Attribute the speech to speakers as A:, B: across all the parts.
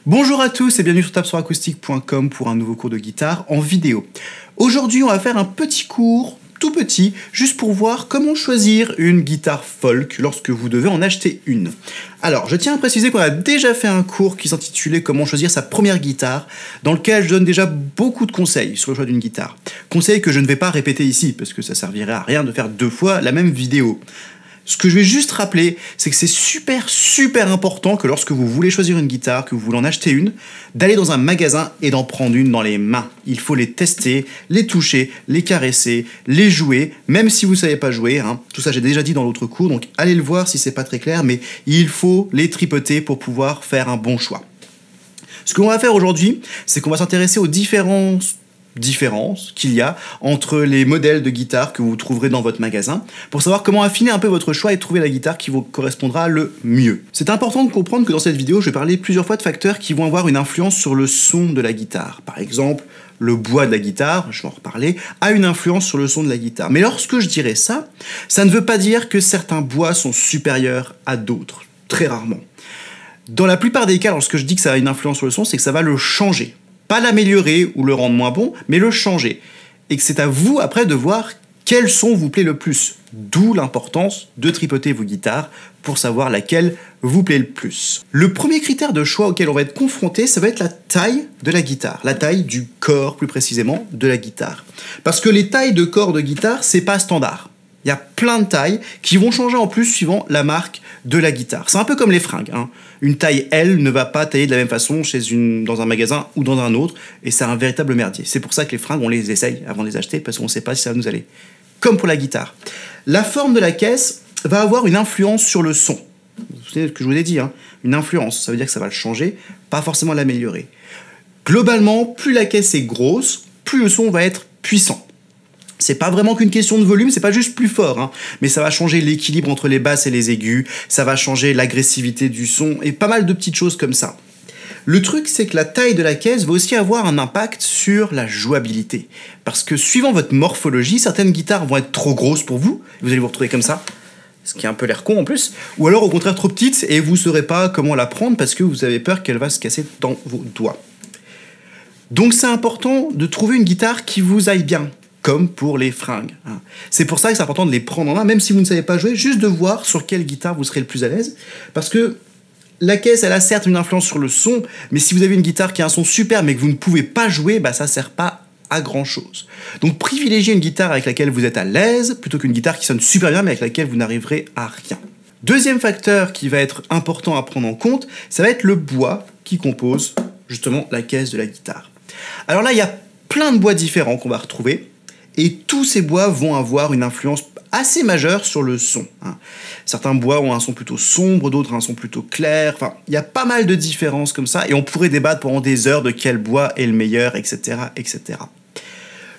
A: Bonjour à tous et bienvenue sur tabsoracoustique.com pour un nouveau cours de guitare en vidéo. Aujourd'hui, on va faire un petit cours, tout petit, juste pour voir comment choisir une guitare folk lorsque vous devez en acheter une. Alors, je tiens à préciser qu'on a déjà fait un cours qui s'intitulait Comment choisir sa première guitare, dans lequel je donne déjà beaucoup de conseils sur le choix d'une guitare. Conseils que je ne vais pas répéter ici, parce que ça servirait à rien de faire deux fois la même vidéo. Ce que je vais juste rappeler, c'est que c'est super important que lorsque vous voulez choisir une guitare, que vous voulez en acheter une, d'aller dans un magasin et d'en prendre une dans les mains. Il faut les tester, les toucher, les caresser, les jouer, même si vous ne savez pas jouer. Tout ça, j'ai déjà dit dans l'autre cours, donc allez le voir si c'est pas très clair, mais il faut les tripoter pour pouvoir faire un bon choix. Ce qu'on va faire aujourd'hui, c'est qu'on va s'intéresser aux différences qu'il y a entre les modèles de guitare que vous trouverez dans votre magasin pour savoir comment affiner un peu votre choix et trouver la guitare qui vous correspondra le mieux. C'est important de comprendre que dans cette vidéo, je vais parler plusieurs fois de facteurs qui vont avoir une influence sur le son de la guitare. Par exemple, le bois de la guitare, je vais en reparler, a une influence sur le son de la guitare. Mais lorsque je dirais ça, ça ne veut pas dire que certains bois sont supérieurs à d'autres, très rarement. Dans la plupart des cas, lorsque je dis que ça a une influence sur le son, c'est que ça va le changer. Pas l'améliorer ou le rendre moins bon, mais le changer. Et que c'est à vous, après, de voir quel son vous plaît le plus. D'où l'importance de tripoter vos guitares pour savoir laquelle vous plaît le plus. Le premier critère de choix auquel on va être confronté, ça va être la taille de la guitare. La taille du corps, plus précisément, de la guitare. Parce que les tailles de corps de guitare, c'est pas standard. Il y a plein de tailles qui vont changer en plus suivant la marque de la guitare. C'est un peu comme les fringues. Une taille L ne va pas tailler de la même façon dans un magasin ou dans un autre, et c'est un véritable merdier. C'est pour ça que les fringues, on les essaye avant de les acheter, parce qu'on ne sait pas si ça va nous aller. Comme pour la guitare. La forme de la caisse va avoir une influence sur le son. Vous vous souvenez de ce que je vous ai dit, une influence, ça veut dire que ça va le changer, pas forcément l'améliorer. Globalement, plus la caisse est grosse, plus le son va être puissant. C'est pas vraiment qu'une question de volume, c'est pas juste plus fort, mais ça va changer l'équilibre entre les basses et les aigus, ça va changer l'agressivité du son, et pas mal de petites choses comme ça. Le truc, c'est que la taille de la caisse va aussi avoir un impact sur la jouabilité. Parce que suivant votre morphologie, certaines guitares vont être trop grosses pour vous, vous allez vous retrouver comme ça, ce qui a un peu l'air con en plus, ou alors au contraire trop petites, et vous ne saurez pas comment la prendre parce que vous avez peur qu'elle va se casser dans vos doigts. Donc c'est important de trouver une guitare qui vous aille bien, comme pour les fringues. C'est pour ça que c'est important de les prendre en main, même si vous ne savez pas jouer, juste de voir sur quelle guitare vous serez le plus à l'aise, parce que la caisse, elle a certes une influence sur le son, mais si vous avez une guitare qui a un son super, mais que vous ne pouvez pas jouer, ça ne sert pas à grand chose. Donc privilégiez une guitare avec laquelle vous êtes à l'aise, plutôt qu'une guitare qui sonne super bien, mais avec laquelle vous n'arriverez à rien. Deuxième facteur qui va être important à prendre en compte, ça va être le bois qui compose justement la caisse de la guitare. Alors là, il y a plein de bois différents qu'on va retrouver, et tous ces bois vont avoir une influence assez majeure sur le son. Certains bois ont un son plutôt sombre, d'autres un son plutôt clair. Enfin, il y a pas mal de différences comme ça, et on pourrait débattre pendant des heures de quel bois est le meilleur, etc., etc.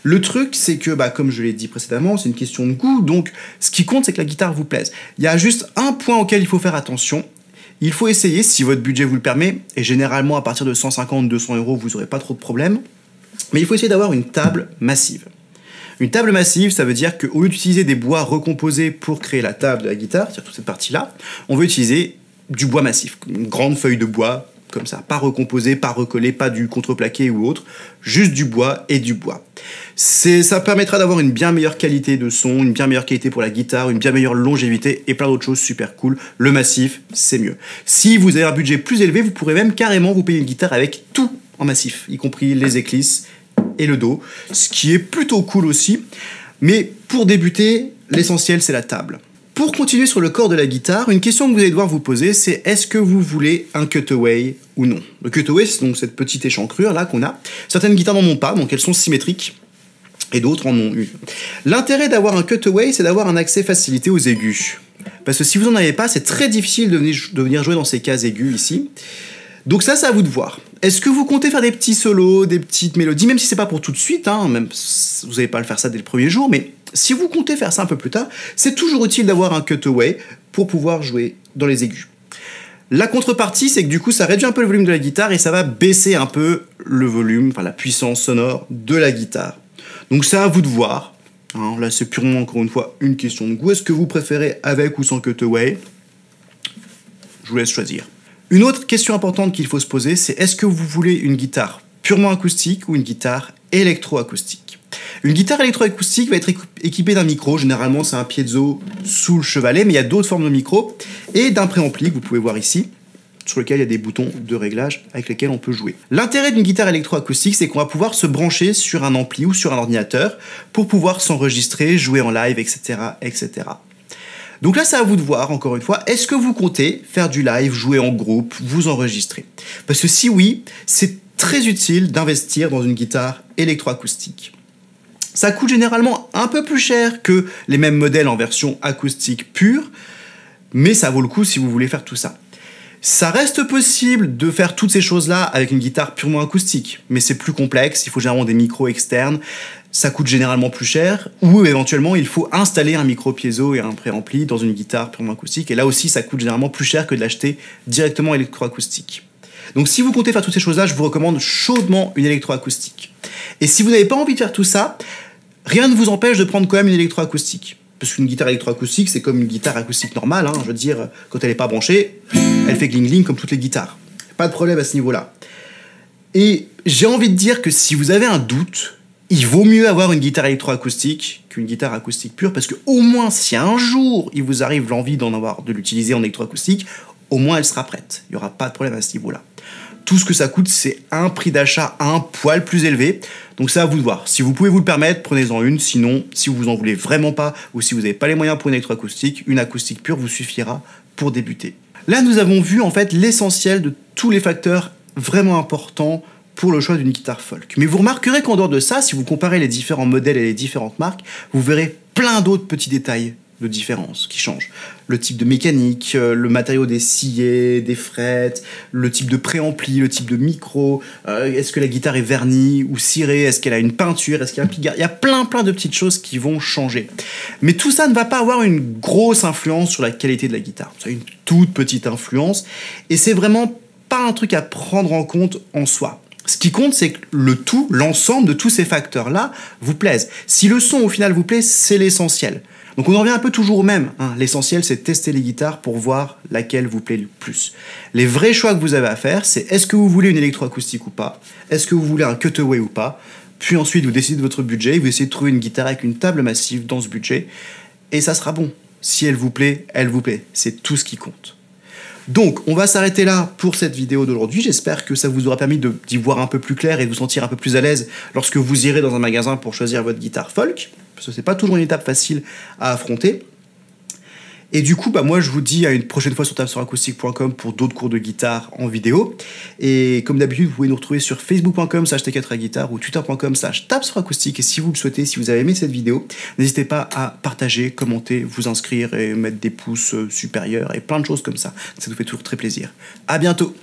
A: Le truc, c'est que, comme je l'ai dit précédemment, c'est une question de goût, donc ce qui compte, c'est que la guitare vous plaise. Il y a juste un point auquel il faut faire attention. Il faut essayer, si votre budget vous le permet, et généralement à partir de 150-200 €, vous n'aurez pas trop de problèmes, mais il faut essayer d'avoir une table massive. Une table massive, ça veut dire qu'au lieu d'utiliser des bois recomposés pour créer la table de la guitare, c'est-à-dire toute cette partie-là, on veut utiliser du bois massif, une grande feuille de bois, comme ça, pas recomposé, pas recollé, pas du contreplaqué ou autre, juste du bois et du bois. Ça permettra d'avoir une bien meilleure qualité de son, une bien meilleure qualité pour la guitare, une bien meilleure longévité et plein d'autres choses super cool. Le massif, c'est mieux. Si vous avez un budget plus élevé, vous pourrez même carrément vous payer une guitare avec tout en massif, y compris les éclisses et le dos, ce qui est plutôt cool aussi. Mais pour débuter, l'essentiel, c'est la table. Pour continuer sur le corps de la guitare, une question que vous allez devoir vous poser, c'est est-ce que vous voulez un cutaway ou non? Le cutaway, c'est donc cette petite échancrure là qu'on a. Certaines guitares n'en ont pas, donc elles sont symétriques, et d'autres en ont une. L'intérêt d'avoir un cutaway, c'est d'avoir un accès facilité aux aigus. Parce que si vous n'en avez pas, c'est très difficile de venir jouer dans ces cases aiguës ici. Donc ça, c'est à vous de voir. Est-ce que vous comptez faire des petits solos, des petites mélodies, même si c'est pas pour tout de suite, même vous n'allez pas le faire ça dès le premier jour, mais si vous comptez faire ça un peu plus tard, c'est toujours utile d'avoir un cutaway pour pouvoir jouer dans les aigus. La contrepartie, c'est que du coup, ça réduit un peu le volume de la guitare et ça va baisser un peu le volume, la puissance sonore de la guitare. Donc c'est à vous de voir. Là, c'est purement, encore une fois, une question de goût. Est-ce que vous préférez avec ou sans cutaway? Je vous laisse choisir. Une autre question importante qu'il faut se poser, c'est est-ce que vous voulez une guitare purement acoustique ou une guitare électroacoustique? Une guitare électroacoustique va être équipée d'un micro, généralement c'est un piezo sous le chevalet, mais il y a d'autres formes de micro, et d'un préampli que vous pouvez voir ici, sur lequel il y a des boutons de réglage avec lesquels on peut jouer. L'intérêt d'une guitare électroacoustique, c'est qu'on va pouvoir se brancher sur un ampli ou sur un ordinateur pour pouvoir s'enregistrer, jouer en live, etc., etc. Donc là, c'est à vous de voir, encore une fois, est-ce que vous comptez faire du live, jouer en groupe, vous enregistrer? Parce que si oui, c'est très utile d'investir dans une guitare électroacoustique. Ça coûte généralement un peu plus cher que les mêmes modèles en version acoustique pure, mais ça vaut le coup si vous voulez faire tout ça. Ça reste possible de faire toutes ces choses-là avec une guitare purement acoustique, mais c'est plus complexe, il faut généralement des micros externes, ça coûte généralement plus cher, ou éventuellement il faut installer un micro piezo et un préampli dans une guitare purement acoustique, et là aussi ça coûte généralement plus cher que de l'acheter directement électroacoustique. Donc si vous comptez faire toutes ces choses-là, je vous recommande chaudement une électroacoustique. Et si vous n'avez pas envie de faire tout ça, rien ne vous empêche de prendre quand même une électroacoustique. Parce qu'une guitare électroacoustique, c'est comme une guitare acoustique normale, hein, je veux dire, quand elle n'est pas branchée, elle fait gling-gling comme toutes les guitares. Pas de problème à ce niveau-là. Et j'ai envie de dire que si vous avez un doute, il vaut mieux avoir une guitare électroacoustique qu'une guitare acoustique pure, parce que au moins, si un jour il vous arrive l'envie de l'utiliser en électroacoustique, au moins elle sera prête. Il n'y aura pas de problème à ce niveau-là. Tout ce que ça coûte, c'est un prix d'achat un poil plus élevé. Donc c'est à vous de voir. Si vous pouvez vous le permettre, prenez-en une. Sinon, si vous en voulez vraiment pas, ou si vous n'avez pas les moyens pour une électroacoustique, une acoustique pure vous suffira pour débuter. Là, nous avons vu en fait l'essentiel de tous les facteurs vraiment importants pour le choix d'une guitare folk. Mais vous remarquerez qu'en dehors de ça, si vous comparez les différents modèles et les différentes marques, vous verrez plein d'autres petits détails de différence qui changent. Le type de mécanique, le matériau des sillets, des frettes, le type de préampli, le type de micro, est-ce que la guitare est vernie ou cirée, est-ce qu'elle a une peinture, est-ce qu'il y a un pigarre. Il y a plein de petites choses qui vont changer. Mais tout ça ne va pas avoir une grosse influence sur la qualité de la guitare. Ça a une toute petite influence et c'est vraiment pas un truc à prendre en compte en soi. Ce qui compte, c'est que l'ensemble de tous ces facteurs-là vous plaisent. Si le son au final vous plaît, c'est l'essentiel. Donc on en revient un peu toujours au même, hein. L'essentiel, c'est de tester les guitares pour voir laquelle vous plaît le plus. Les vrais choix que vous avez à faire, c'est est-ce que vous voulez une électroacoustique ou pas? Est-ce que vous voulez un cutaway ou pas? Puis ensuite, vous décidez de votre budget, vous essayez de trouver une guitare avec une table massive dans ce budget, et ça sera bon. Si elle vous plaît, elle vous plaît. C'est tout ce qui compte. Donc, on va s'arrêter là pour cette vidéo d'aujourd'hui. J'espère que ça vous aura permis d'y voir un peu plus clair et de vous sentir un peu plus à l'aise lorsque vous irez dans un magasin pour choisir votre guitare folk, parce que c'est pas toujours une étape facile à affronter. Et du coup, moi je vous dis à une prochaine fois sur tabsuracoustique.com pour d'autres cours de guitare en vidéo. Et comme d'habitude, vous pouvez nous retrouver sur facebook.com/t4guitare ou twitter.com/tabsuracoustique. Et si vous le souhaitez, si vous avez aimé cette vidéo, n'hésitez pas à partager, commenter, vous inscrire et mettre des pouces supérieurs et plein de choses comme ça. Ça nous fait toujours très plaisir. À bientôt!